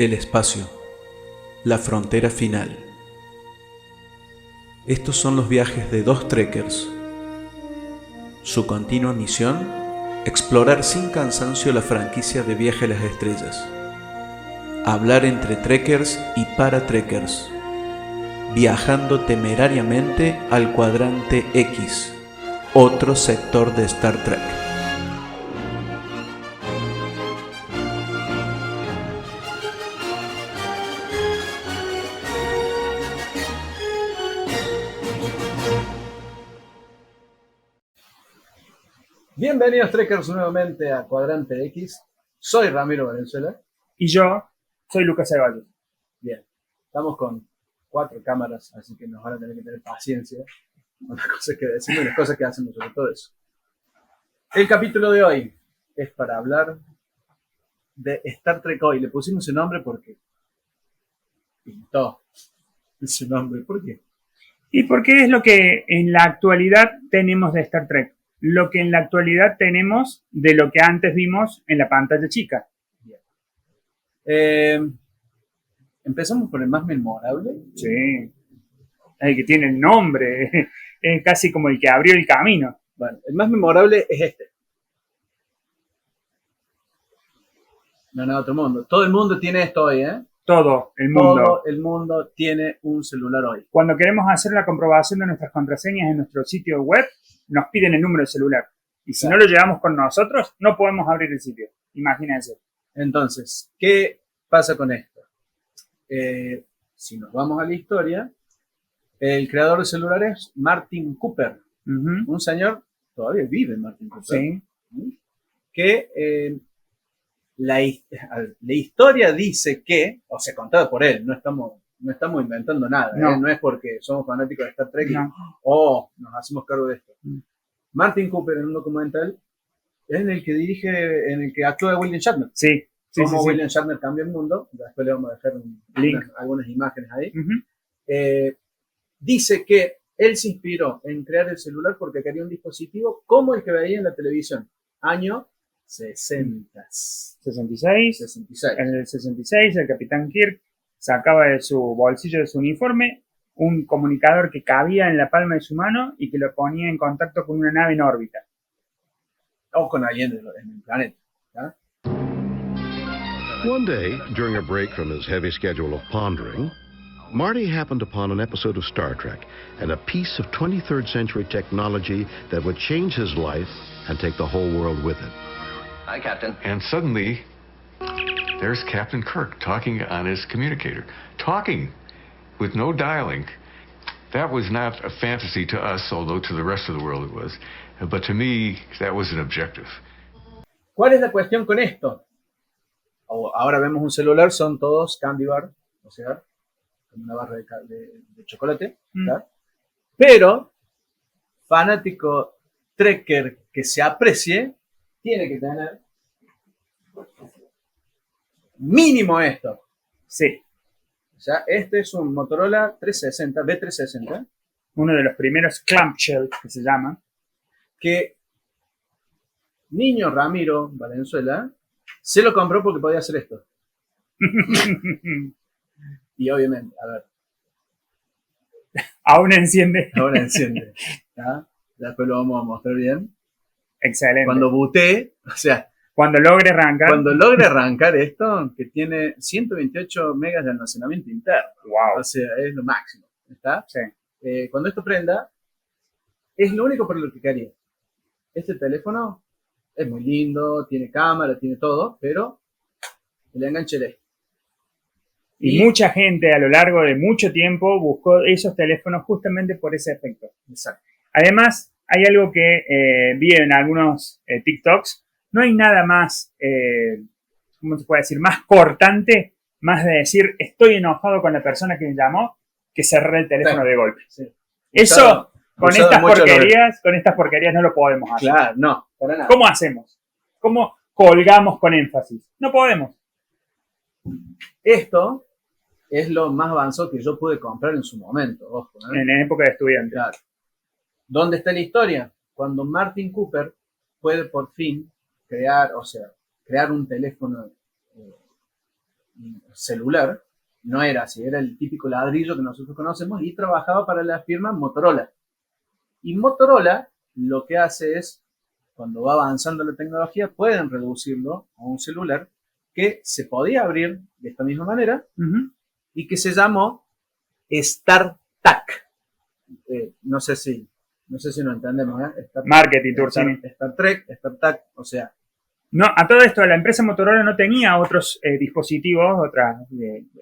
El espacio, la frontera final. Estos son los viajes de dos trekkers. Su continua misión, explorar sin cansancio la franquicia de Viaje a las Estrellas. Hablar entre trekkers y para trekkers. Viajando temerariamente al cuadrante X, otro sector de Star Trek. Bienvenidos trekkers nuevamente a Cuadrante X. Soy Ramiro Valenzuela. Y yo soy Lucas Ceballos. Bien, estamos con 4 cámaras, así que nos van a tener que tener paciencia con las cosas que decimos y las cosas que hacemos, sobre todo eso. El capítulo de hoy es para hablar de Star Trek Hoy. Le pusimos ese nombre porque pintó ese nombre. ¿Por qué? Y porque es lo que en la actualidad tenemos de Star Trek. Lo que en la actualidad tenemos de lo que antes vimos en la pantalla chica. Bien. Empezamos por el más memorable. Sí. El que tiene el nombre. Es casi como el que abrió el camino. Bueno, el más memorable es este. No, otro mundo. Todo el mundo tiene esto hoy, ¿eh? Todo el mundo. Todo el mundo tiene un celular hoy. Cuando queremos hacer la comprobación de nuestras contraseñas en nuestro sitio web, nos piden el número de celular. Y si no lo llevamos con nosotros, no podemos abrir el sitio. Imagínense. Entonces, ¿qué pasa con esto? Si nos vamos a la historia, el creador de celulares, Martin Cooper. Un señor, todavía vive Martin Cooper. Sí. Que la historia dice que, o sea, contada por él, no estamos inventando nada, no. No es porque somos fanáticos de Star Trek y no. nos hacemos cargo de esto. Martin Cooper, en un documental, es en el que actúa William Shatner. Sí. Cómo William Shatner cambió el mundo. Después le vamos a dejar algunas imágenes ahí. Dice que él se inspiró en crear el celular porque quería un dispositivo como el que veía en la televisión. Año 60. 66. En el 66, el capitán Kirk sacaba de su bolsillo de su uniforme un comunicador que cabía en la palma de su mano y que lo ponía en contacto con una nave en órbita. O con alguien en el planeta. ¿Ya? One day, during a break from his heavy schedule of pondering, Marty happened upon an episode of Star Trek and a piece of 23rd century technology that would change his life and take the whole world with it. Hi, Captain. And suddenly, there's Captain Kirk talking on his communicator. Talking with no dialing. That was not a fantasy to us, although to the rest of the world it was. But to me, that was an objective. ¿Cuál es la cuestión con esto? Ahora vemos un celular, son todos candy bar, o sea, como una barra de chocolate. Pero, fanático trekker que se aprecie, tiene que tener mínimo esto. Sí. O sea, este es un Motorola 360, B360. Uno de los primeros clamshell que se llaman. Que niño Ramiro Valenzuela se lo compró porque podía hacer esto. Y obviamente, a ver. Aún enciende. Aún enciende. ¿Ya? Después lo vamos a mostrar bien. Excelente. Cuando booté, o sea. Cuando logre arrancar. Cuando logre arrancar esto, que tiene 128 megas de almacenamiento interno. Wow. O sea, es lo máximo. ¿Está? Sí. Cuando esto prenda, es lo único por lo que quería. Este teléfono es muy lindo, tiene cámara, tiene todo, pero el enganche es. Y mucha gente a lo largo de mucho tiempo buscó esos teléfonos justamente por ese efecto. Exacto. Además, hay algo que vi en algunos TikToks. No hay nada más, ¿cómo se puede decir? Más cortante, más de decir estoy enojado con la persona que me llamó, que cerrar el teléfono de golpe. Sí. Eso, con estas porquerías no lo podemos hacer. Claro, no, para nada. ¿Cómo hacemos? ¿Cómo colgamos con énfasis? No podemos. Esto es lo más avanzado que yo pude comprar en su momento. Ojo, En la época de estudiante. Claro. ¿Dónde está la historia? Cuando Martin Cooper puede por fin crear un teléfono celular, no era así, era el típico ladrillo que nosotros conocemos y trabajaba para la firma Motorola. Y Motorola lo que hace es, cuando va avanzando la tecnología, pueden reducirlo a un celular que se podía abrir de esta misma manera y que se llamó StarTAC. No sé si lo entendemos, ¿eh? Marketing Tour, sí. Star Trek, StarTAC, o sea. No, a todo esto, la empresa Motorola no tenía otros dispositivos,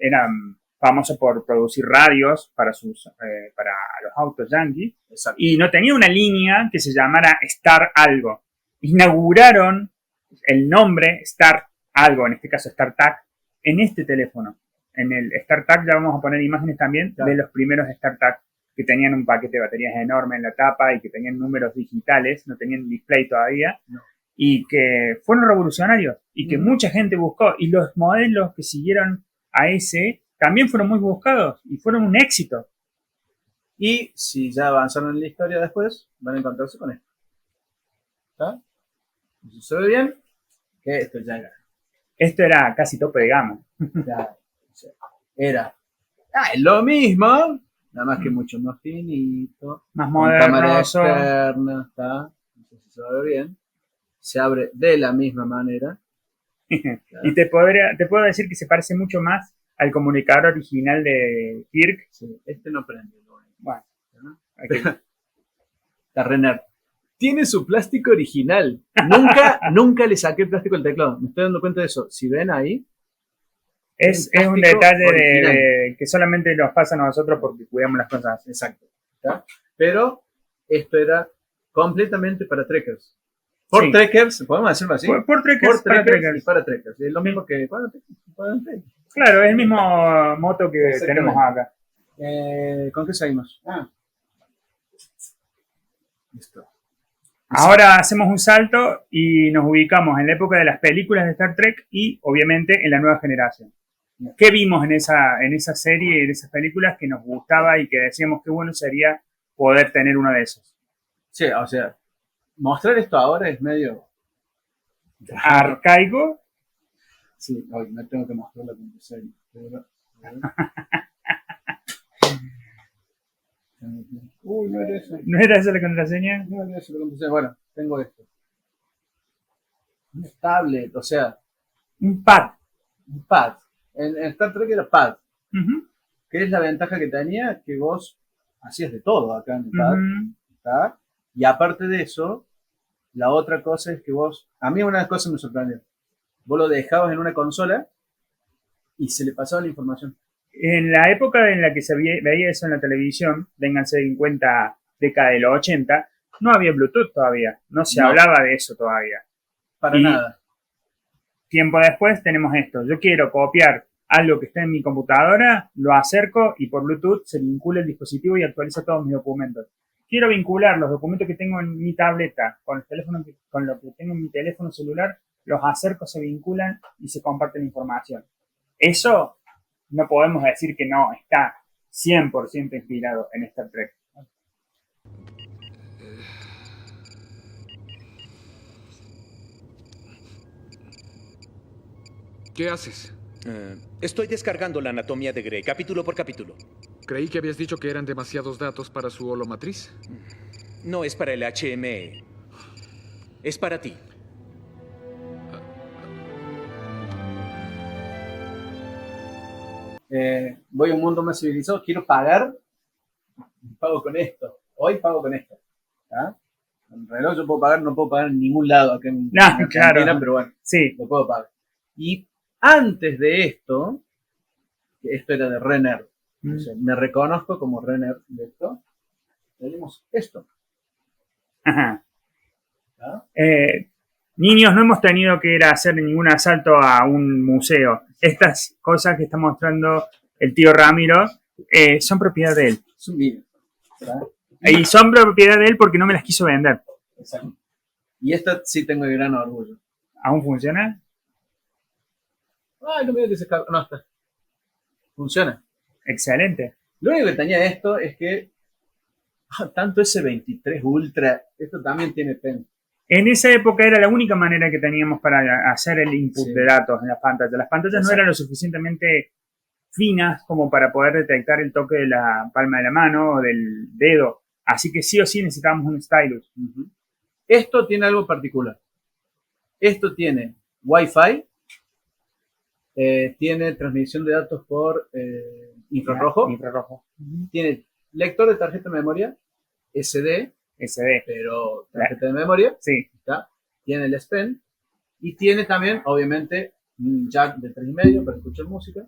eran famosos por producir radios para los autos yankees. Exacto. Y no tenía una línea que se llamara Star algo. Inauguraron el nombre Star algo, en este caso StarTAC, en este teléfono. En el StarTAC ya vamos a poner imágenes también de los primeros StarTAC que tenían un paquete de baterías enorme en la tapa y que tenían números digitales, no tenían display todavía. No. Y que fueron revolucionarios y que mucha gente buscó. Y los modelos que siguieron a ese también fueron muy buscados y fueron un éxito. Y si ya avanzaron en la historia después, van a encontrarse con esto. ¿Está? Si se ve bien, que esto ya era. Esto era casi tope de gama. Ya, o sea, era lo mismo, nada más que mucho más finito. Más moderno. Cámara modernoso. externa, ¿está? No sé si se ve bien. Se abre de la misma manera. Claro. Y te puedo decir que se parece mucho más al comunicador original de Kirk. Sí, este no prende. Bueno, ¿no? Okay. Está Renner. Tiene su plástico original. Nunca le saqué el plástico al teclado. Me estoy dando cuenta de eso. Si ven ahí. Es un detalle que solamente nos pasa a nosotros porque cuidamos las cosas. Exacto. ¿Está? Pero esto era completamente para trekkers. Por sí. Trekkers, podemos decirlo así. Por trekkers y para trekkers. Es lo mismo que para trekkers. Claro, es el mismo moto que tenemos acá. ¿Con qué seguimos? Listo. Ahora hacemos un salto y nos ubicamos en la época de las películas de Star Trek y obviamente en la nueva generación. ¿Qué vimos en esa serie y en esas películas que nos gustaba y que decíamos que bueno sería poder tener uno de esos? Sí, o sea, mostrar esto ahora es medio arcaico. Sí, hoy no tengo que mostrarlo como serie. Uy, no era eso. ¿No era esa la contraseña? No era eso la contraseña. Bueno, tengo esto. Un tablet, o sea. Un pad. Un pad. En Star Trek era pad. ¿Qué es la ventaja que tenía? Que vos hacías de todo acá en el pad. ¿Está? Y aparte de eso, la otra cosa es que vos. A mí una cosa me sorprendió. Vos lo dejabas en una consola y se le pasaba la información. En la época en la que se veía eso en la televisión, vénganse en cuenta década de los 80, no había Bluetooth todavía, no se hablaba de eso todavía. Para nada. Tiempo después tenemos esto, yo quiero copiar algo que está en mi computadora, lo acerco y por Bluetooth se vincula el dispositivo y actualiza todos mis documentos. Quiero vincular los documentos que tengo en mi tableta con lo que tengo en mi teléfono celular, los acerco, se vinculan y se comparten información. Eso no podemos decir que no está 100% inspirado en Star Trek. ¿Qué haces? Estoy descargando la anatomía de Grey, capítulo por capítulo. Creí que habías dicho que eran demasiados datos para su holomatriz. No es para el HME. Es para ti. Voy a un mundo más civilizado, quiero pagar, pago con esto. Hoy pago con esto. ¿Ah? En reloj yo puedo pagar, no puedo pagar en ningún lado acá en Argentina, pero bueno, sí, lo puedo pagar. Y antes de esto, que esto era de Renner, o sea, me reconozco como Renner de esto, tenemos esto. Ajá. ¿Ah? Niños, no hemos tenido que ir a hacer ningún asalto a un museo. Estas cosas que está mostrando el tío Ramiro son propiedad de él. Son mías. Y son propiedad de él porque no me las quiso vender. Exacto. Y esta sí tengo el gran orgullo. ¿Aún funciona? Ay, no me digas que se escapa. No, está. Funciona. Excelente. Lo único que tenía esto es que tanto ese 23 Ultra, esto también tiene pen. En esa época era la única manera que teníamos para hacer el input de datos en las pantallas. Las pantallas no eran lo suficientemente finas como para poder detectar el toque de la palma de la mano o del dedo. Así que sí o sí necesitábamos un stylus. Esto tiene algo particular. Esto tiene Wi-Fi, tiene transmisión de datos por infrarrojo, tiene lector de tarjeta de memoria, SD, pero tarjeta de memoria, ¿está? Tiene el S Pen y tiene también, obviamente, un jack de 3,5 para escuchar música.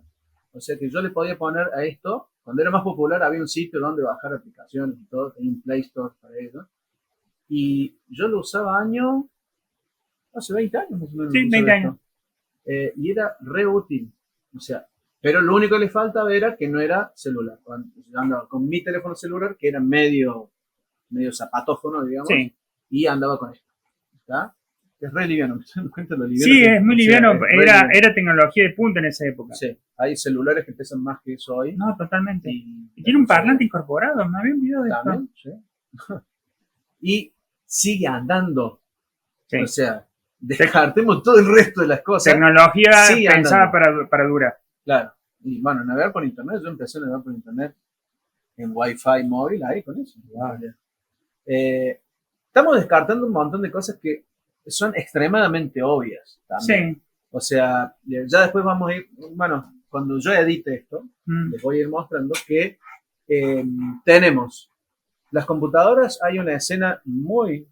O sea que yo le podía poner a esto, cuando era más popular había un sitio donde bajar aplicaciones y todo, tenía un Play Store para eso. Y yo lo usaba hace 20 años más o menos. Sí, 20 años. Y era re útil. O sea, pero lo único que le faltaba era que no era celular. Yo andaba con mi teléfono celular, que era medio zapatófono, digamos, y andaba con esto. ¿Está? Es re liviano, ¿me das cuenta lo liviano? Sí, es muy liviano. Era tecnología de punta en esa época. Sí, hay celulares que pesan más que eso hoy. No, totalmente. Y tiene un parlante incorporado, me había un video de ¿también? esto. Sí. Y sigue andando. Sí. O sea, descartemos todo el resto de las cosas. Tecnología pensada para durar. Claro. Y bueno, navegar por internet, yo empecé a navegar por internet en Wi-Fi móvil, ahí con eso. Estamos descartando un montón de cosas que son extremadamente obvias también. Sí. O sea, ya después vamos a ir, bueno, cuando yo edite esto, les voy a ir mostrando que tenemos las computadoras, hay una escena muy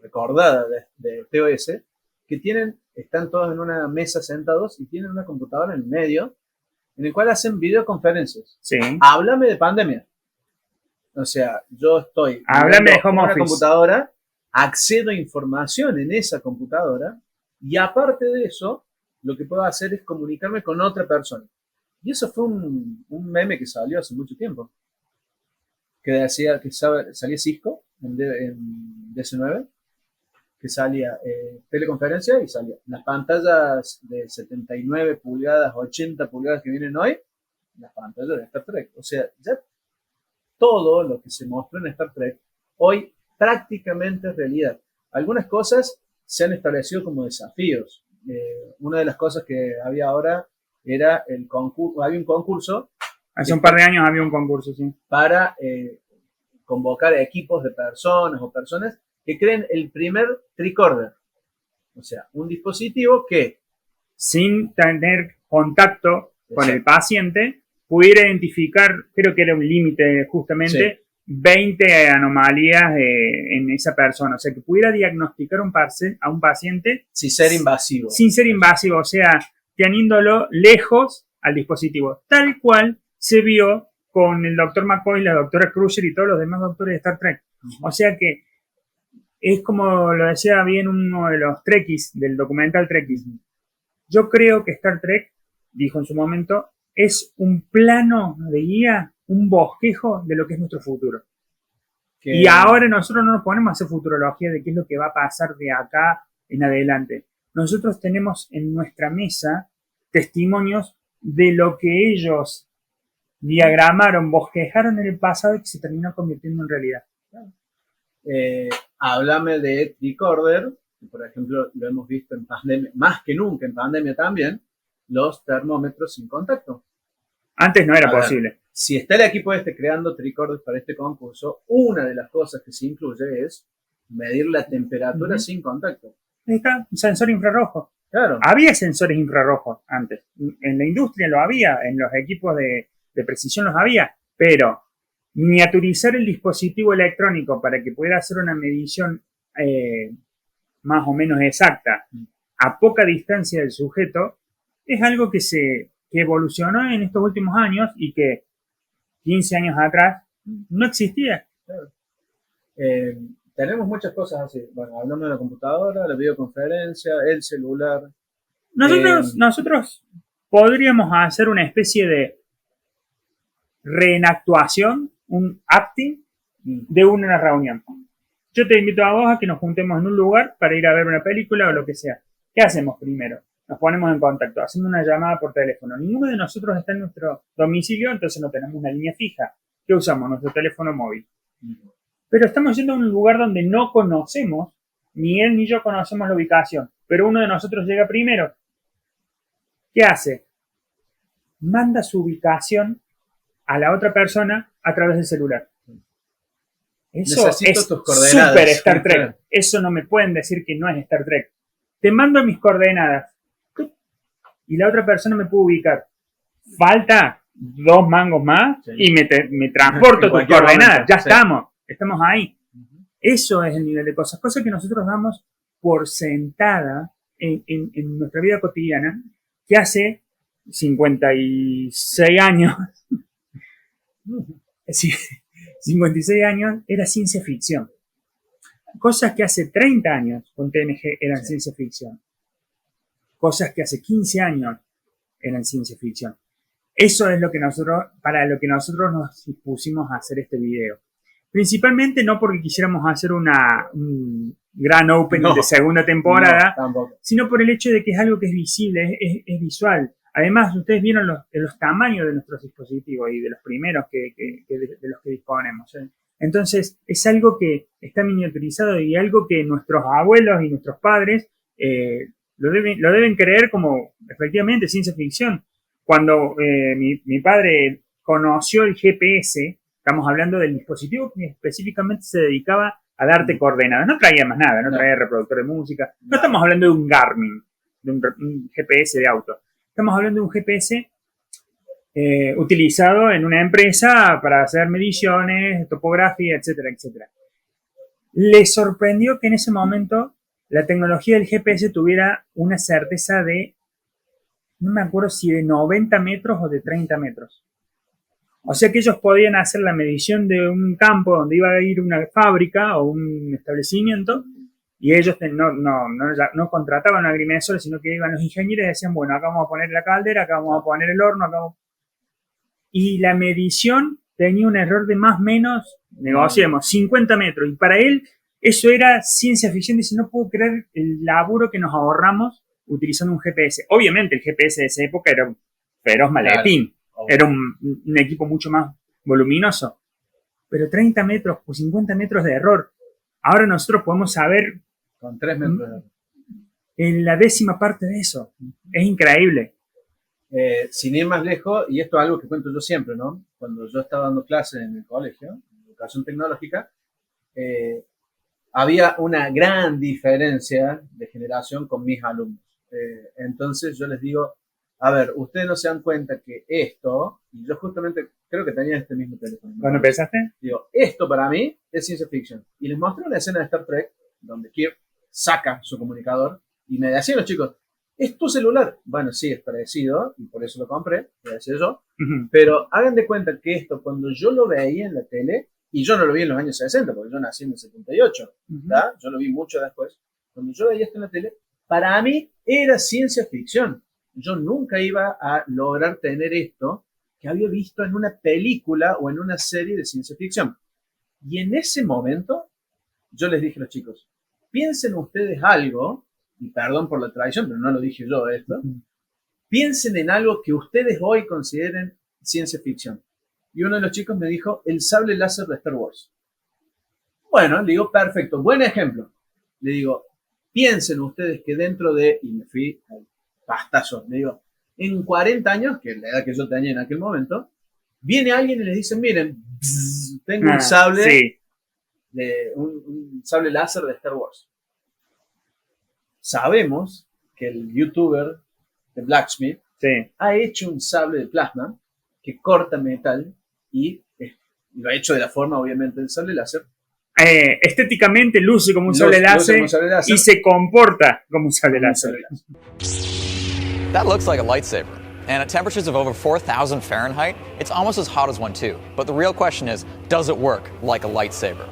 recordada de TOS, que están todos en una mesa sentados y tienen una computadora en el medio, en el cual hacen videoconferencias. Sí. Háblame de pandemia. O sea, yo estoy háblame de home una office. Computadora, accedo a información en esa computadora y aparte de eso, lo que puedo hacer es comunicarme con otra persona. Y eso fue un meme que salió hace mucho tiempo, que decía que salía Cisco en DC9, que salía teleconferencia y salía las pantallas de 79 pulgadas, 80 pulgadas que vienen hoy, las pantallas de Star Trek. O sea, ya todo lo que se mostró en Star Trek hoy prácticamente es realidad. Algunas cosas se han establecido como desafíos. Una de las cosas que había ahora era el concurso, había un concurso. Hace un par de años había un concurso, sí. Para convocar equipos de personas o personas que creen el primer tricorder. O sea, un dispositivo que, sin tener contacto con el paciente, pudiera identificar, creo que era un límite justamente, 20 anomalías en esa persona. O sea, que pudiera diagnosticar a un paciente sin ser invasivo. Sin ser invasivo, o sea, teniéndolo lejos al dispositivo. Tal cual se vio con el doctor McCoy, la doctora Crusher y todos los demás doctores de Star Trek. O sea que es como lo decía bien uno de los Trekkies, del documental Trekkies. Yo creo que Star Trek, dijo en su momento, es un plano de guía, un bosquejo de lo que es nuestro futuro. Y ahora nosotros no nos ponemos a hacer futurología de qué es lo que va a pasar de acá en adelante. Nosotros tenemos en nuestra mesa testimonios de lo que ellos diagramaron, bosquejaron en el pasado y que se terminó convirtiendo en realidad. Háblame de tricorder, que por ejemplo lo hemos visto en pandemia, más que nunca en pandemia también, los termómetros sin contacto. Antes no era posible. Si está el equipo creando tricorders para este concurso, una de las cosas que se incluye es medir la temperatura sin contacto. Ahí está, un sensor infrarrojo. Claro. Había sensores infrarrojos antes. En la industria lo había, en los equipos de precisión los había, pero miniaturizar el dispositivo electrónico para que pueda hacer una medición más o menos exacta a poca distancia del sujeto es algo que evolucionó en estos últimos años y que 15 años atrás no existía. Claro. Tenemos muchas cosas así. Bueno, hablamos de la computadora, la videoconferencia, el celular. Nosotros podríamos hacer una especie de reenactuación, un acting de una reunión. Yo te invito a vos a que nos juntemos en un lugar para ir a ver una película o lo que sea. ¿Qué hacemos primero? Nos ponemos en contacto, hacemos una llamada por teléfono. Ninguno de nosotros está en nuestro domicilio, entonces no tenemos una línea fija. ¿Qué usamos? Nuestro teléfono móvil. Pero estamos yendo a un lugar donde no conocemos, ni él ni yo conocemos la ubicación, pero uno de nosotros llega primero. ¿Qué hace? Manda su ubicación a la otra persona a través del celular. Eso Necesito es tus coordenadas. súper Star Trek. Eso no me pueden decir que no es Star Trek. Te mando mis coordenadas y la otra persona me puede ubicar. Falta 2 mangos más y me transporto tus coordenadas. Ya estamos ahí. Eso es el nivel de cosas que nosotros damos por sentada en nuestra vida cotidiana, que hace 56 años, 56 años era ciencia ficción. Cosas que hace 30 años con TNG eran ciencia ficción. Cosas que hace 15 años eran ciencia ficción. Eso es para lo que nosotros nos dispusimos a hacer este video. Principalmente no porque quisiéramos hacer un gran opening de segunda temporada, sino por el hecho de que es algo que es visible, es visual. Además, ustedes vieron los tamaños de nuestros dispositivos y de los primeros de los que disponemos. Entonces, es algo que está miniaturizado y algo que nuestros abuelos y nuestros padres lo deben creer como efectivamente ciencia ficción. Cuando mi padre conoció el GPS, estamos hablando del dispositivo que específicamente se dedicaba a darte coordenadas. No traía más nada, no traía reproductor de música. No estamos hablando de un Garmin, de un GPS de auto. Estamos hablando de un GPS utilizado en una empresa para hacer mediciones, topografía, etcétera, etcétera. Le sorprendió que en ese momento la tecnología del GPS tuviera una certeza de, no me acuerdo si de 90 metros o de 30 metros. O sea que ellos podían hacer la medición de un campo donde iba a ir una fábrica o un establecimiento y ellos no contrataban agrimensores, sino que iban los ingenieros y decían, bueno, acá vamos a poner la caldera, acá vamos a poner el horno, y la medición tenía un error de más o menos, negociemos, 50 metros. Y para él eso era ciencia ficción. Dice, no puedo creer el laburo que nos ahorramos utilizando un GPS. Obviamente el GPS de esa época era un feroz maletín. Claro. Era un equipo mucho más voluminoso. Pero 30 metros o 50 metros de error. Ahora nosotros podemos saber con 3 metros de error. En la 10ª parte de eso. Es increíble. Sin ir más lejos, y esto es algo que cuento yo siempre, ¿no? Cuando yo estaba dando clases en el colegio, en educación tecnológica, había una gran diferencia de generación con mis alumnos. Entonces yo les digo, a ver, ustedes no se dan cuenta que esto, y yo justamente creo que tenía este mismo teléfono, ¿no? ¿Cuándo empezaste? Digo, esto para mí es ciencia ficción. Y les mostré una escena de Star Trek donde Kirk saca su comunicador y me decían los chicos, ¿es tu celular? Bueno, sí, es parecido y por eso lo compré, voy a decir yo. Pero hagan de cuenta que esto, cuando yo lo veía en la tele, y yo no lo vi en los años 60, porque yo nací en el 78, ¿verdad? Yo lo vi mucho después. Cuando yo veía esto en la tele, para mí era ciencia ficción. Yo nunca iba a lograr tener esto que había visto en una película o en una serie de ciencia ficción. Y en ese momento, yo les dije a los chicos, piensen ustedes algo, y perdón por la tradición, pero no lo dije yo esto, piensen en algo que ustedes hoy consideren ciencia ficción. Y uno de los chicos me dijo, el sable láser de Star Wars. Bueno, le digo, perfecto, buen ejemplo. Le digo, piensen ustedes que dentro de, y me fui al pastazo, le digo, en 40 años, que es la edad que yo tenía en aquel momento, viene alguien y les dice, miren, tengo un sable, un sable láser de Star Wars. Sabemos que el youtuber de Blacksmith ha hecho un sable de plasma que corta metal y lo ha hecho de la forma, obviamente, del sable láser. Estéticamente luce como un sable láser y se comporta como un sable láser. That looks like a lightsaber. And at temperatures of over 4,000 Fahrenheit, it's almost as hot as one too. But the real question is, does it work like a lightsaber?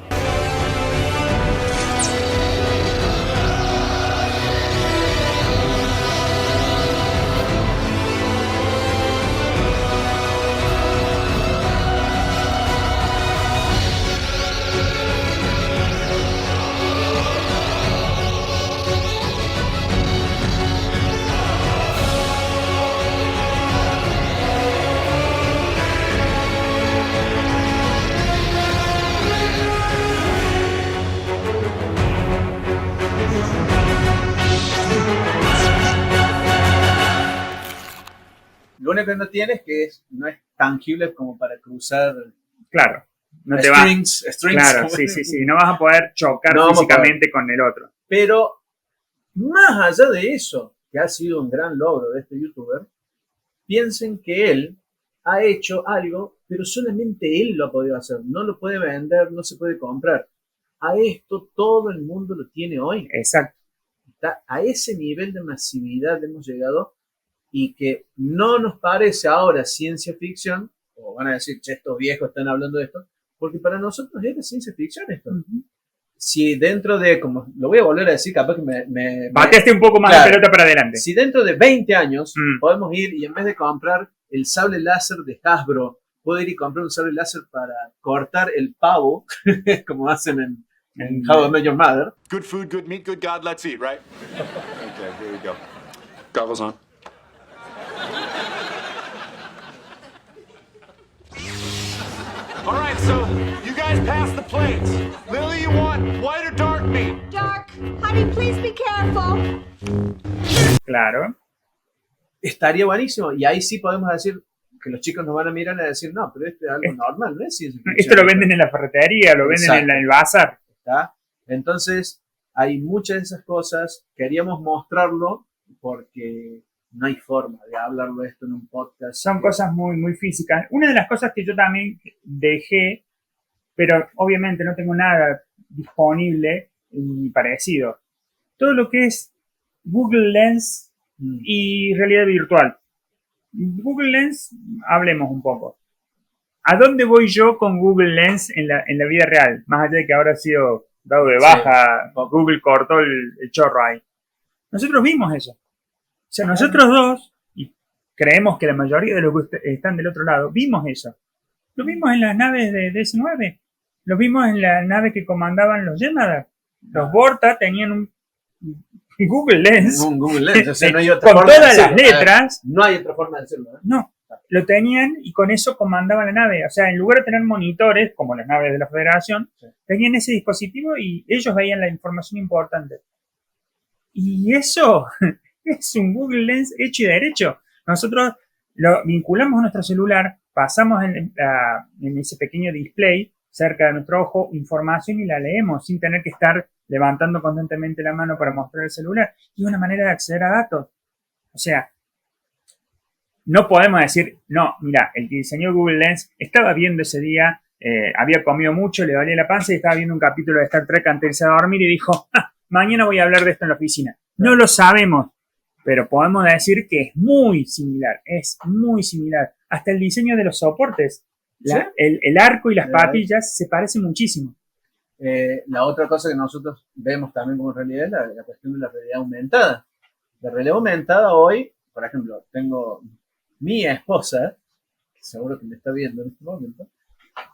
único que no tiene es que no es tangible como para cruzar Claro. No te va. strings. Claro, sí. No vas a poder chocar No vamos a físicamente con el otro. Pero más allá de eso, que ha sido un gran logro de este youtuber, piensen que él ha hecho algo, pero solamente él lo ha podido hacer. No lo puede vender, no se puede comprar. A esto todo el mundo lo tiene hoy. Exacto. A ese nivel de masividad hemos llegado y que no nos parece ahora ciencia ficción, o van a decir, che, estos viejos están hablando de esto, porque para nosotros era ciencia ficción esto. Uh-huh. Si dentro de, como lo voy a volver a decir, capaz que me bateaste un poco más la pelota para adelante. Si dentro de 20 años podemos ir y en vez de comprar el sable láser de Hasbro, puedo ir y comprar un sable láser para cortar el pavo, como hacen en How I Met Your Mother. Good food, good meat, good God, let's eat, right? Okay, here we go. Goggles on. All right, so you guys passed the plates. Lily, you want white or dark meat? Dark. Honey, please be careful. Claro. Estaría buenísimo. Y ahí sí podemos decir que los chicos nos van a mirar y a decir, no, pero esto es algo normal, ¿no es ciencia ficción? Esto lo venden en la ferretería, lo venden en el bazar. ¿Está? Entonces, hay muchas de esas cosas. Queríamos mostrarlo porque no hay forma de hablarlo esto en un podcast. Son cosas muy, muy físicas. Una de las cosas que yo también dejé, pero obviamente no tengo nada disponible ni parecido. Todo lo que es Google Lens y realidad virtual. Google Lens, hablemos un poco. ¿A dónde voy yo con Google Lens en la vida real? Más allá de que ahora ha sido dado de baja, Google cortó el chorro ahí. Nosotros vimos eso. O sea, nosotros dos, y creemos que la mayoría de los que están del otro lado, vimos eso. Lo vimos en las naves de DS9. Lo vimos en la nave que comandaban los Yemada. Los Borta tenían un Google Lens. Un Google Lens. O sea, no hay otra con forma todas de las letras. No hay otra forma de decirlo. No. Lo tenían y con eso comandaban la nave. O sea, en lugar de tener monitores, como las naves de la Federación, tenían ese dispositivo y ellos veían la información importante. Y eso es un Google Lens hecho y derecho. Nosotros lo vinculamos a nuestro celular, pasamos en ese pequeño display cerca de nuestro ojo información y la leemos sin tener que estar levantando constantemente la mano para mostrar el celular. Y una manera de acceder a datos. O sea, no podemos decir, no, mira, el que diseñó Google Lens estaba viendo ese día, había comido mucho, le dolía la panza y estaba viendo un capítulo de Star Trek antes de irse a dormir y dijo, mañana voy a hablar de esto en la oficina. No lo sabemos, pero podemos decir que es muy similar. Hasta el diseño de los soportes, el arco y las patillas se parecen muchísimo. La otra cosa que nosotros vemos también como realidad es la cuestión de la realidad aumentada. La realidad aumentada hoy, por ejemplo, tengo mi esposa, que seguro que me está viendo en este momento,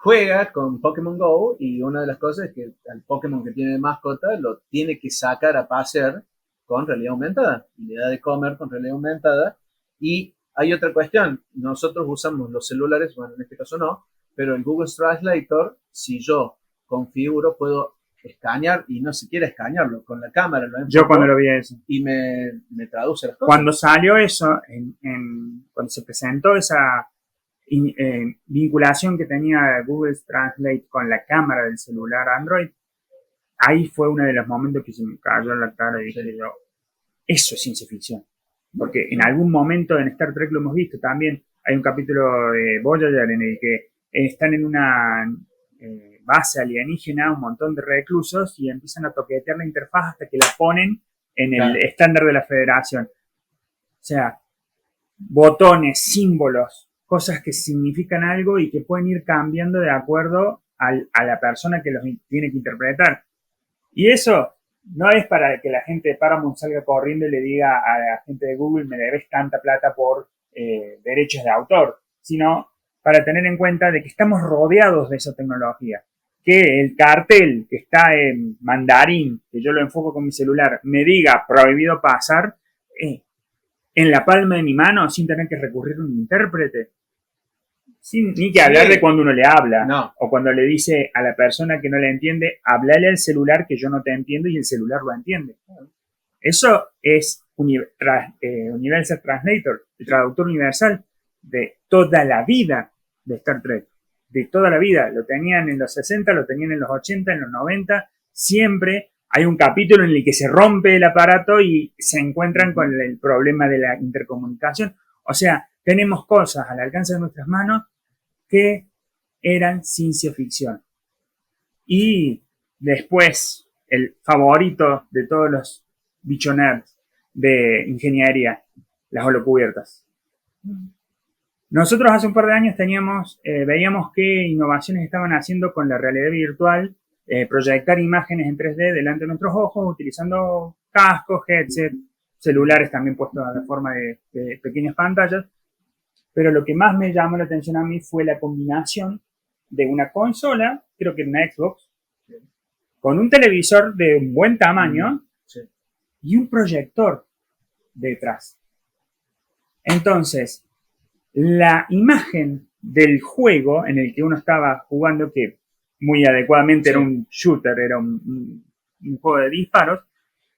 juega con Pokémon Go y una de las cosas es que al Pokémon que tiene de mascota lo tiene que sacar a pasear con realidad aumentada y le da de comer con realidad aumentada. Y hay otra cuestión, nosotros usamos los celulares, bueno, en este caso no, pero el Google Translator, si yo configuro, puedo escanear y no siquiera escanearlo, con la cámara lo enfoco. Yo cuando lo vi eso. Y me traduce las cosas. Cuando salió eso, cuando se presentó esa vinculación que tenía Google Translate con la cámara del celular Android, ahí fue uno de los momentos que se me cayó en la cara y dije yo, eso es ciencia ficción. Porque en algún momento en Star Trek lo hemos visto también. Hay un capítulo de Voyager en el que están en una base alienígena, un montón de reclusos, y empiezan a toquetear la interfaz hasta que la ponen en el estándar de la Federación. O sea, botones, símbolos, cosas que significan algo y que pueden ir cambiando de acuerdo a la persona que los tiene que interpretar. Y eso no es para que la gente de Paramount salga corriendo y le diga a la gente de Google, me debes tanta plata por derechos de autor, sino para tener en cuenta de que estamos rodeados de esa tecnología. Que el cartel que está en mandarín, que yo lo enfoco con mi celular, me diga prohibido pasar en la palma de mi mano sin tener que recurrir a un intérprete. Ni que hablar de cuando uno le habla. No. O cuando le dice a la persona que no le entiende, hablale al celular que yo no te entiendo y el celular lo entiende. Eso es Universal Translator, el traductor universal. de toda la vida de Star Trek. De toda la vida. Lo tenían en los 60, lo tenían en los 80, en los 90. Siempre hay un capítulo en el que se rompe el aparato y se encuentran con el problema de la intercomunicación. O sea, tenemos cosas al alcance de nuestras manos que eran ciencia ficción. Y después, el favorito de todos los bicho nerds de ingeniería, las holocubiertas. Nosotros hace un par de años veíamos qué innovaciones estaban haciendo con la realidad virtual, proyectar imágenes en 3D delante de nuestros ojos, utilizando cascos, headsets, celulares también puestos a la forma de pequeñas pantallas. Pero lo que más me llamó la atención a mí fue la combinación de una consola, creo que era una Xbox, con un televisor de un buen tamaño y un proyector detrás. Entonces, la imagen del juego en el que uno estaba jugando, que muy adecuadamente era un shooter, era un juego de disparos,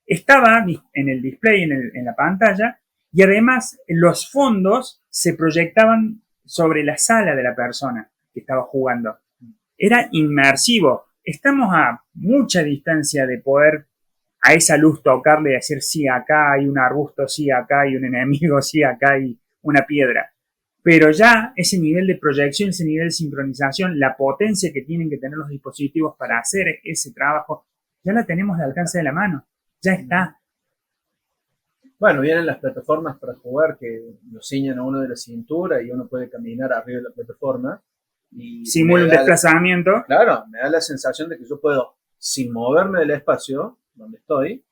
estaba en el display, en la pantalla, y además los fondos se proyectaban sobre la sala de la persona que estaba jugando. Era inmersivo. Estamos a mucha distancia de poder a esa luz tocarle y decir, sí, acá hay un arbusto, sí, acá hay un enemigo, sí, acá hay una piedra. Pero ya ese nivel de proyección, ese nivel de sincronización, la potencia que tienen que tener los dispositivos para hacer ese trabajo, ya la tenemos al alcance de la mano. Ya está. Bueno, vienen las plataformas para jugar que lo ciñan a uno de la cintura y uno puede caminar arriba de la plataforma. Y simula un desplazamiento. Claro, me da la sensación de que yo puedo, sin moverme del espacio donde estoy,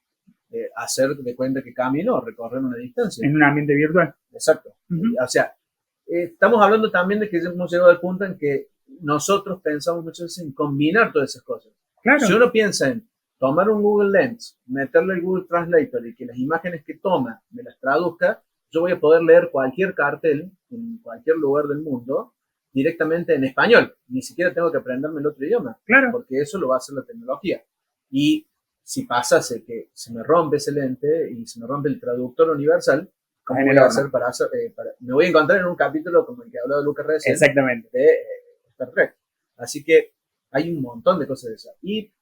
hacer de cuenta que camino o recorrer una distancia. En un ambiente virtual. Exacto. O sea, estamos hablando también de que hemos llegado al punto en que nosotros pensamos muchas veces en combinar todas esas cosas. Claro. Si uno piensa en tomar un Google Lens, meterle el Google Translator y que las imágenes que toma me las traduzca, yo voy a poder leer cualquier cartel en cualquier lugar del mundo directamente en español. Ni siquiera tengo que aprenderme el otro idioma. Claro. Porque eso lo va a hacer la tecnología. Y si pasase que se me rompe ese lente y se me rompe el traductor universal, ¿cómo voy a hacer para hacer? Me voy a encontrar en un capítulo como el que hablaba Lucas recién. Exactamente. De Star Trek. Así que hay un montón de cosas de esas. Y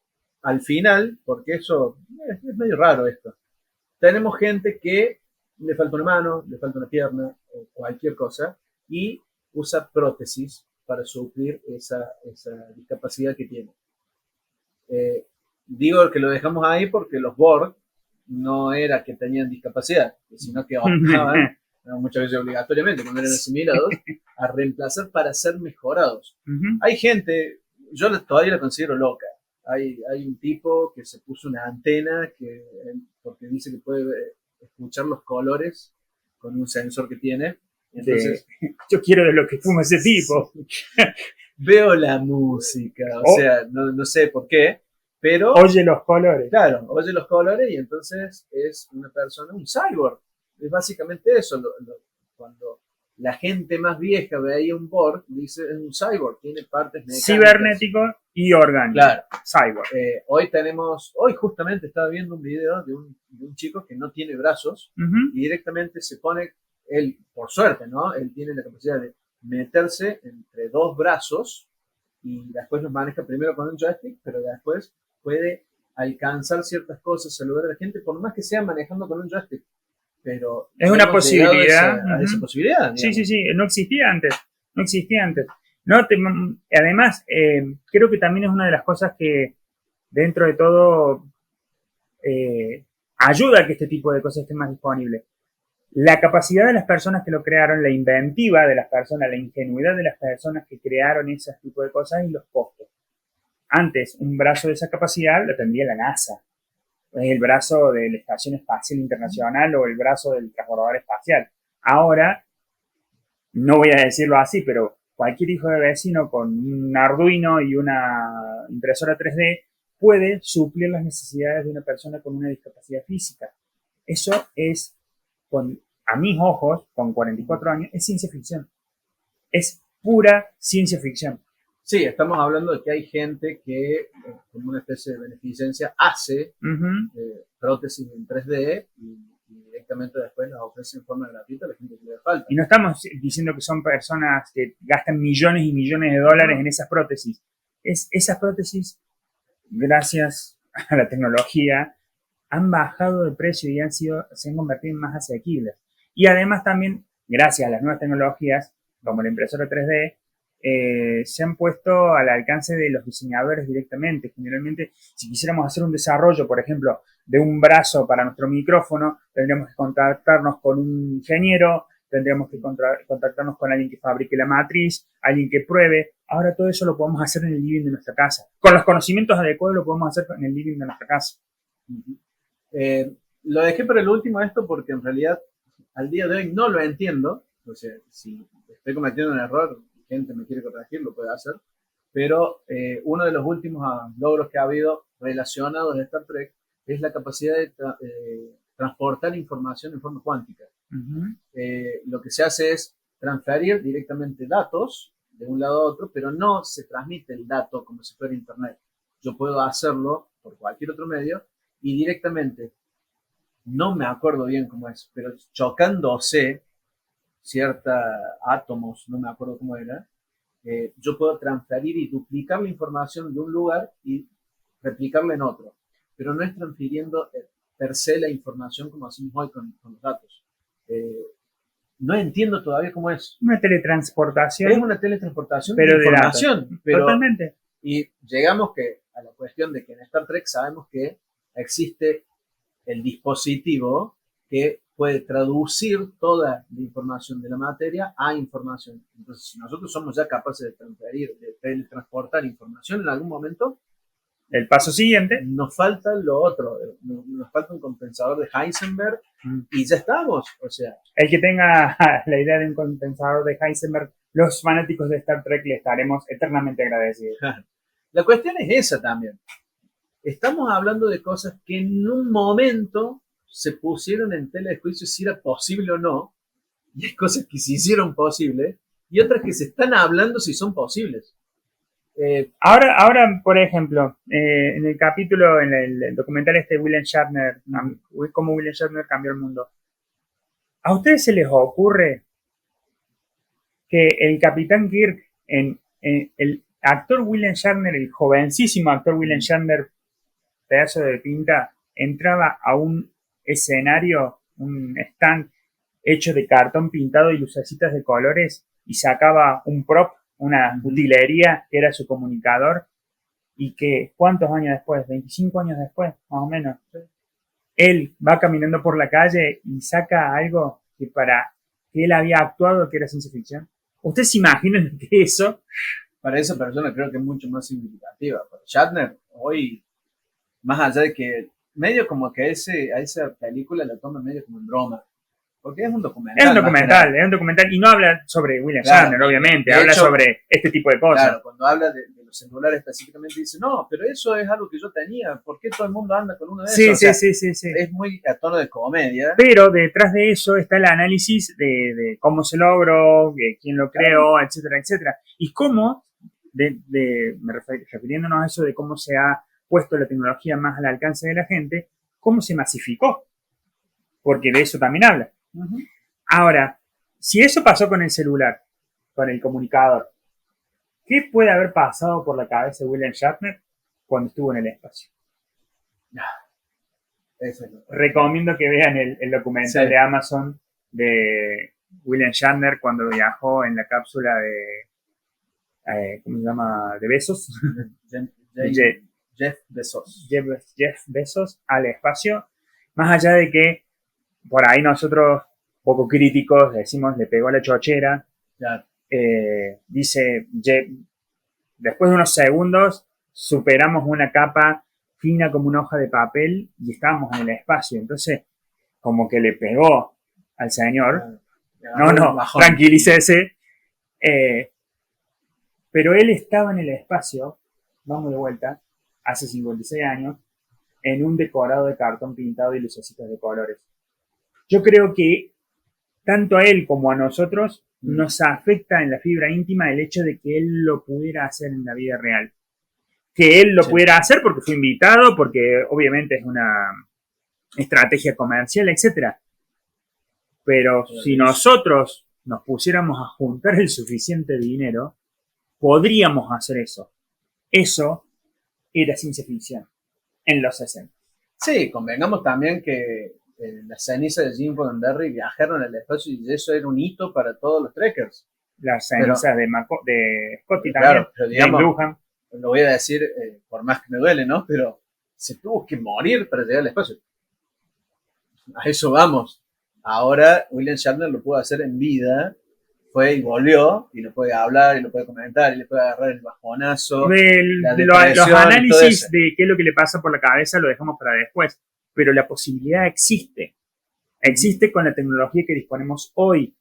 al final, porque eso es medio raro esto, tenemos gente que le falta una mano, le falta una pierna o cualquier cosa y usa prótesis para suplir esa discapacidad que tiene. Digo que lo dejamos ahí porque los Borg no era que tenían discapacidad, sino que optaban, muchas veces obligatoriamente, cuando eran asimilados, a reemplazar para ser mejorados. Hay gente, yo todavía la considero loca. Hay un tipo que se puso una antena porque dice que puede escuchar los colores con un sensor que tiene. Entonces, yo quiero de lo que fuma ese tipo. Veo la música, o sea, no sé por qué, pero... Oye los colores. Claro, oye los colores y entonces es una persona, un cyborg. Es básicamente eso. Cuando la gente más vieja veía un Borg, dice es un cyborg, tiene partes mecánicas. Cibernético y orgánico. Claro. Cyborg. Hoy justamente estaba viendo un video de un chico que no tiene brazos y directamente se pone, él, por suerte, ¿no? Él tiene la capacidad de meterse entre dos brazos y después los maneja primero con un joystick, pero después puede alcanzar ciertas cosas, saludar a la gente, por más que sea manejando con un joystick. Pero es una posibilidad. A esa posibilidad. Digamos. Sí, no existía antes. Además, creo que también es una de las cosas que dentro de todo ayuda a que este tipo de cosas estén más disponibles. La capacidad de las personas que lo crearon, la inventiva de las personas, la ingenuidad de las personas que crearon ese tipo de cosas y los costos. Antes, un brazo de esa capacidad lo tendría la NASA. El brazo de la Estación Espacial Internacional o el brazo del transbordador espacial. Ahora, no voy a decirlo así, pero cualquier hijo de vecino con un Arduino y una impresora 3D puede suplir las necesidades de una persona con una discapacidad física. Eso es, a mis ojos, con 44 años, es ciencia ficción. Es pura ciencia ficción. Sí, estamos hablando de que hay gente que, como una especie de beneficencia, hace prótesis en 3D y y directamente después las ofrece en forma gratuita a la gente que le falta. Y no estamos diciendo que son personas que gastan millones y millones de dólares en esas prótesis. Esas prótesis, gracias a la tecnología, han bajado de precio y se han convertido en más asequibles. Y además también, gracias a las nuevas tecnologías, como la impresora 3D, se han puesto al alcance de los diseñadores directamente. Generalmente, si quisiéramos hacer un desarrollo, por ejemplo, de un brazo para nuestro micrófono, tendríamos que contactarnos con un ingeniero, tendríamos que contactarnos con alguien que fabrique la matriz, alguien que pruebe. Ahora todo eso lo podemos hacer en el living de nuestra casa. Con los conocimientos adecuados lo podemos hacer en el living de nuestra casa. Lo dejé para el último esto porque en realidad al día de hoy no lo entiendo. O sea, si estoy cometiendo un error, gente me quiere corregir, lo puede hacer. Pero uno de los últimos logros que ha habido relacionados a Star Trek es la capacidad de transportar información en forma cuántica. Lo que se hace es transferir directamente datos de un lado a otro, pero no se transmite el dato como si fuera internet. Yo puedo hacerlo por cualquier otro medio y directamente, no me acuerdo bien cómo es, pero chocándose ciertos átomos, no me acuerdo cómo era, yo puedo transferir y duplicar la información de un lugar y replicarla en otro, pero no es transfiriendo per se la información como hacemos hoy con los datos. No entiendo todavía cómo es. Una teletransportación. Es una teletransportación pero de información. Pero, totalmente. Y llegamos a la cuestión de que en Star Trek sabemos que existe el dispositivo que puede traducir toda la información de la materia a información. Entonces, si nosotros somos ya capaces de transferir, de teletransportar información en algún momento, el paso siguiente, nos falta lo otro, nos falta un compensador de Heisenberg y ya estamos. O sea, el que tenga la idea de un compensador de Heisenberg, los fanáticos de Star Trek le estaremos eternamente agradecidos. La cuestión es esa también. Estamos hablando de cosas que en un momento se pusieron en tela de juicio si era posible o no, y hay cosas que se hicieron posibles y otras que se están hablando si son posibles. Ahora, por ejemplo, en el capítulo, en el documental William Shatner, cómo William Shatner cambió el mundo, ¿a ustedes se les ocurre que el Capitán Kirk, el actor William Shatner, el jovencísimo actor William Shatner, pedazo de pinta, entraba a un escenario, un stand hecho de cartón pintado y lucecitas de colores y sacaba un prop, una utilería que era su comunicador, y que ¿cuántos años después? 25 años después, más o menos, él va caminando por la calle y saca algo que para que él había actuado que era ciencia ficción? ¿Ustedes se imaginan que eso? Para esa persona creo que es mucho más significativa. Para Shatner, hoy, más allá de que medio como que a esa película la toma medio como en broma. Porque es un documental. Es un documental y no habla sobre William Shatner, obviamente, habla sobre este tipo de cosas. Claro, cuando habla de los celulares específicamente dice, no, pero eso es algo que yo tenía, ¿por qué todo el mundo anda con uno de esos? Sí. Es muy a tono de comedia. Pero detrás de eso está el análisis de cómo se logró, de quién lo creó, etcétera, etcétera. Y cómo, refiriéndonos a eso de cómo se ha puesto la tecnología más al alcance de la gente, cómo se masificó. Porque de eso también habla. Ahora, si eso pasó con el celular, con el comunicador, ¿qué puede haber pasado por la cabeza de William Shatner cuando estuvo en el espacio? Recomiendo que vean el documental de Amazon de William Shatner cuando viajó en la cápsula de ¿cómo se llama? ¿De Bezos? Jeff Bezos. Jeff Bezos al espacio. Más allá de que por ahí nosotros, poco críticos, decimos, le pegó a la chochera. Claro. Dice, después de unos segundos, superamos una capa fina como una hoja de papel y estábamos en el espacio. Entonces, como que le pegó al señor. No, tranquilícese. Pero él estaba en el espacio, vamos de vuelta, hace 56 años, en un decorado de cartón pintado y lucecitas de colores. Yo creo que tanto a él como a nosotros nos afecta en la fibra íntima el hecho de que él lo pudiera hacer en la vida real. Que él lo pudiera hacer porque fue invitado, porque obviamente es una estrategia comercial, etc. Pero si nosotros nos pusiéramos a juntar el suficiente dinero, podríamos hacer eso. Eso era ciencia ficción en los 60. Sí, convengamos también que las cenizas de Gene Roddenberry viajaron al espacio y eso era un hito para todos los trekkers. Las cenizas de Scotty también, claro, pero digamos, de Lujan. Lo voy a decir por más que me duele, ¿no? Pero se tuvo que morir para llegar al espacio. A eso vamos. Ahora William Shatner lo pudo hacer en vida, fue y volvió, y lo puede hablar, y lo puede comentar, y le puede agarrar el bajonazo. Los análisis de qué es lo que le pasa por la cabeza lo dejamos para después, pero la posibilidad existe. Existe con la tecnología que disponemos hoy.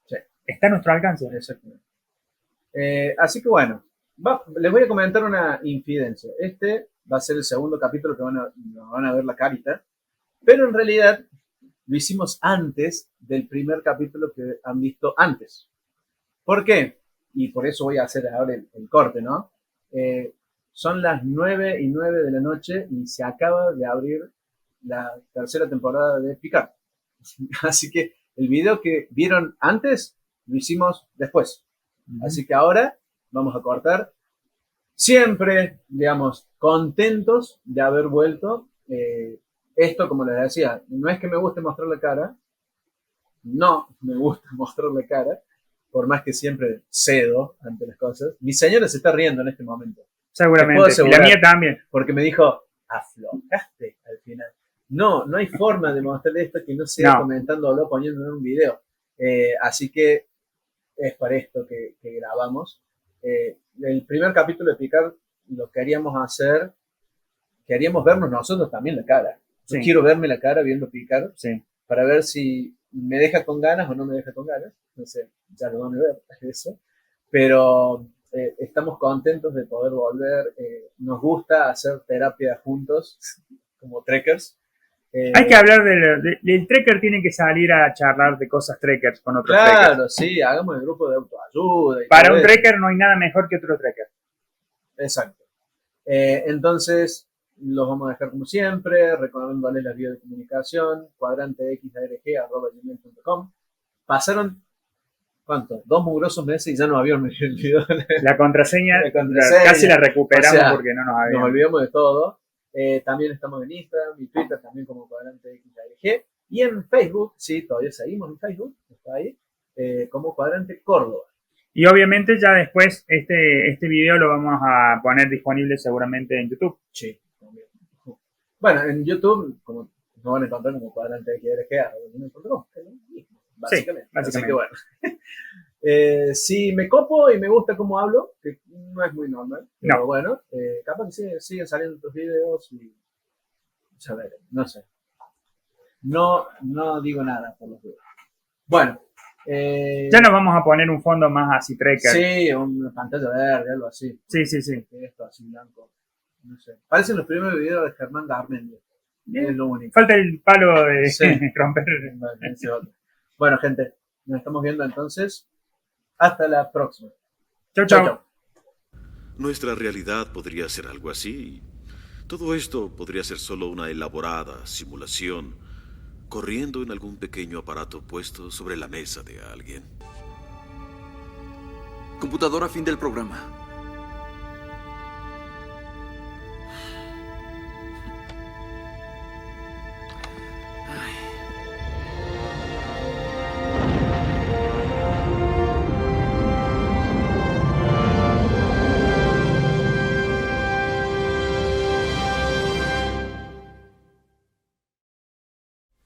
Sí. Está a nuestro alcance. Exactamente. Así que bueno, les voy a comentar una infidencia. Este va a ser el segundo capítulo que nos van a ver la carita, pero en realidad lo hicimos antes del primer capítulo que han visto antes. ¿Por qué? Y por eso voy a hacer ahora el corte, ¿no? Son las 9:09 de la noche y se acaba de abrir la tercera temporada de Picard. Así que el video que vieron antes lo hicimos después. Así que ahora vamos a cortar. Siempre, digamos, contentos de haber vuelto. Esto, como les decía, no es que me guste mostrar la cara. No me gusta mostrar la cara, por más que siempre cedo ante las cosas. Mi señora se está riendo en este momento. Seguramente, y la mía también. Porque me dijo, aflojaste al final. No hay forma de mostrarle esto que no sea comentándolo, poniéndolo en un video. Así que es para esto que grabamos. El primer capítulo de Picard lo queríamos hacer, queríamos vernos nosotros también la cara. Yo quiero verme la cara viendo Picard para ver si me deja con ganas o no me deja con ganas. No sé, ya lo van a ver eso. Pero estamos contentos de poder volver. Nos gusta hacer terapia juntos como trekkers. Hay que hablar del trekker, tiene que salir a charlar de cosas trekkers con otros trekkers. Claro, sí, hagamos el grupo de autoayuda. Para un trekker no hay nada mejor que otro trekker. Exacto. Entonces, los vamos a dejar como siempre, recomendándoles las vías de comunicación, cuadranteXARG@gmail.com. Pasaron, ¿cuánto? 2 mugrosos meses y ya nos habíamos olvidado la contraseña. Casi la recuperamos, porque no nos habíamos. Nos olvidamos de todo. También estamos en Instagram y Twitter, también como cuadranteXARG. Y en Facebook, sí, todavía seguimos en Facebook, está ahí, como Cuadrante Córdoba. Y obviamente ya después este video lo vamos a poner disponible seguramente en YouTube. Sí, también. Bueno, en YouTube, como nos van a encontrar como cuadranteXARG, básicamente. Sí, básicamente. Así que bueno. Si me copo y me gusta cómo hablo, que no es muy normal, pero bueno, capaz que siguen saliendo otros videos y ya veré, no sé. No digo nada por los videos. Bueno. Ya nos vamos a poner un fondo más así trekker. Sí, una pantalla verde, algo así. Sí. Esto así blanco. No sé. Parecen los primeros videos de Germán Garmendia. Es lo único. Falta el palo de romper. Bueno, gente, nos estamos viendo entonces. Hasta la próxima. Chau. Nuestra realidad podría ser algo así. Todo esto podría ser solo una elaborada simulación, corriendo en algún pequeño aparato puesto sobre la mesa de alguien. Computadora, fin del programa.